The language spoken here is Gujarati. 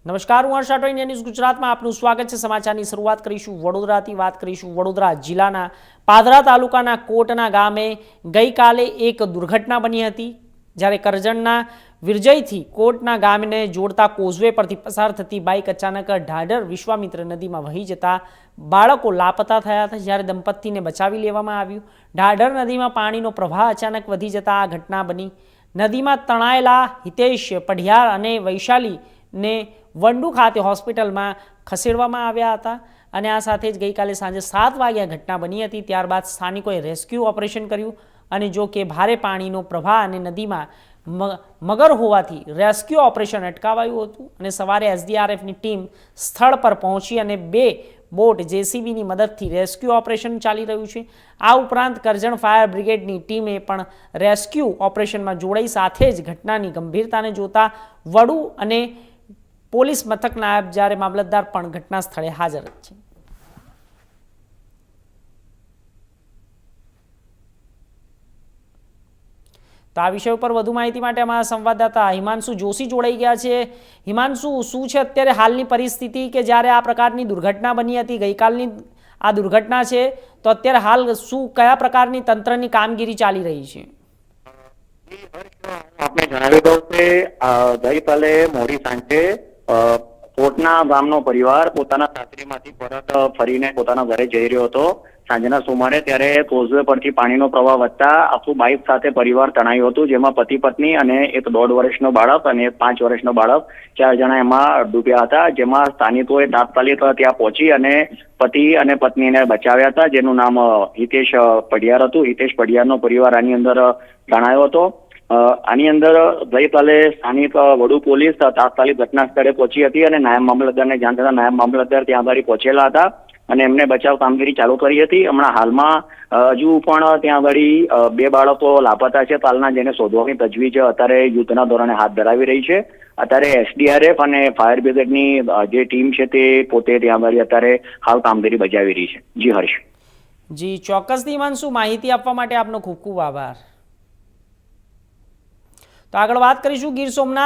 નમસ્કાર, હું હર્ષ રાઠોડ, ઇન્ડિયા ન્યૂઝ ગુજરાતમાં આપનું સ્વાગત છે। સમાચારની શરૂઆત કરીશું વડોદરાથી। વાત કરીશું વડોદરા જિલ્લાના પાદરા તાલુકાના કોટના ગામે ગઈકાલે એક દુર્ઘટના બની હતી, જ્યારે કરજણના વિરજયથી કોટના ગામને જોડતા કોઝવે પરથી પસાર થતી બાઇક અચાનક ઢાઢર વિશ્વામિત્ર નદીમાં વહી જતા બાળકો લાપતા થયા હતા, જ્યારે દંપતીને બચાવી લેવામાં આવ્યું। ઢાઢર નદીમાં પાણીનો પ્રવાહ અચાનક વધી જતા આ ઘટના બની। નદીમાં તણાયેલા હિતેશ પઢિયાર અને વૈશાલીને વંડુ ખાતે હોસ્પિટલમાં ખસેડવામાં આવ્યા હતા અને આ સાથે જ ગઈકાલે સાંજે 7 વાગ્યા ઘટના બની હતી। ત્યારબાદ સ્થાનિકોએ રેસ્ક્યુ ઓપરેશન કર્યું અને જો કે ભારે પાણીનો પ્રવાહ અને નદીમાં મગર હોવાથી રેસ્ક્યુ ઓપરેશન અટકાવાયું હતું અને સવારે એસડીઆરએફની ટીમ સ્થળ પર પહોંચી અને 2 બોટ જેસીબીની મદદથી રેસ્ક્યુ ઓપરેશન ચાલી રહ્યું છે। આ ઉપરાંત કરજણ ફાયર બ્રિગેડની ટીમે પણ રેસ્ક્યુ ઓપરેશનમાં જોડાઈ। સાથે જ ઘટનાની ગંભીરતાને જોતા વડુ અને પોલીસ મથક નાયબ જ્યારે મામલતદાર પણ ઘટના સ્થળે હાજર છે। તો આ વિષય ઉપર વધુ માહિતી માટે અમારા સંવાદદાતા હિમાંશુ જોશી જોડાઈ ગયા છે। હિમાંશુ, શું છે અત્યારે હાલની પરિસ્થિતિ કે જ્યારે આ પ્રકારની દુર્ઘટના બની હતી, ગઈકાલની આ દુર્ઘટના છે, તો અત્યારે હાલ શું કયા પ્રકારની તંત્રની કામગીરી ચાલી રહી છે? આપણે જણાવી દઉં કે ગઈકાલે મોડી સાંજે કોટના ગામનો પરિવાર પોતાના સાસરીમાંથી પરત ફરીને પોતાના ઘરે જઈ રહ્યો હતો સાંજના સુમારે, ત્યારે કોઝવે પરથી પાણીનો પ્રવાહ વધતા આખું બાઇક સાથે પરિવાર તણાયું હતું, જેમાં પતિ પત્ની અને એક 1.5 વર્ષનો બાળક અને એક 5 વર્ષનો બાળક, 4 જણા એમાં ડૂબ્યા હતા। જેમાં સ્થાનિકોએ તાત્કાલિક ત્યાં પહોંચી અને પતિ અને પત્નીને બચાવ્યા હતા, જેનું નામ હિતેશ પઢિયાર હતું। હિતેશ પઢિયારનો પરિવાર આની અંદર તણાયો હતો। આની અંદર ગઈકાલે સ્થાનિક વડુ પોલીસ તાત્કાલિક ઘટના સ્થળે પહોંચી હતી અને નાયબ મામલતદારને જાણ થતા નાયબ મામલતદાર ત્યાં આગળ પહોંચેલા હતા અને એમને બચાવ કામગીરી ચાલુ કરી હતી। હમણાં હાલમાં હજુ પણ ત્યાં આગળ 2 બાળકો લાપતા છે હાલના, જેને શોધવાની તજવીજ અત્યારે યુદ્ધના ધોરણે હાથ ધરાવી રહી છે। અત્યારે એસડીઆરએફ અને ફાયર બ્રિગેડની જે ટીમ છે તે પોતે ત્યાં આગળ અત્યારે હાલ કામગીરી બજાવી રહી છે। જી હર્ષ। જી ચોક્કસથી હિમાંશુ, માહિતી આપવા માટે આપનો ખૂબ ખૂબ આભાર। તો આગળ વાત કરીશું ગીર સોમનાથ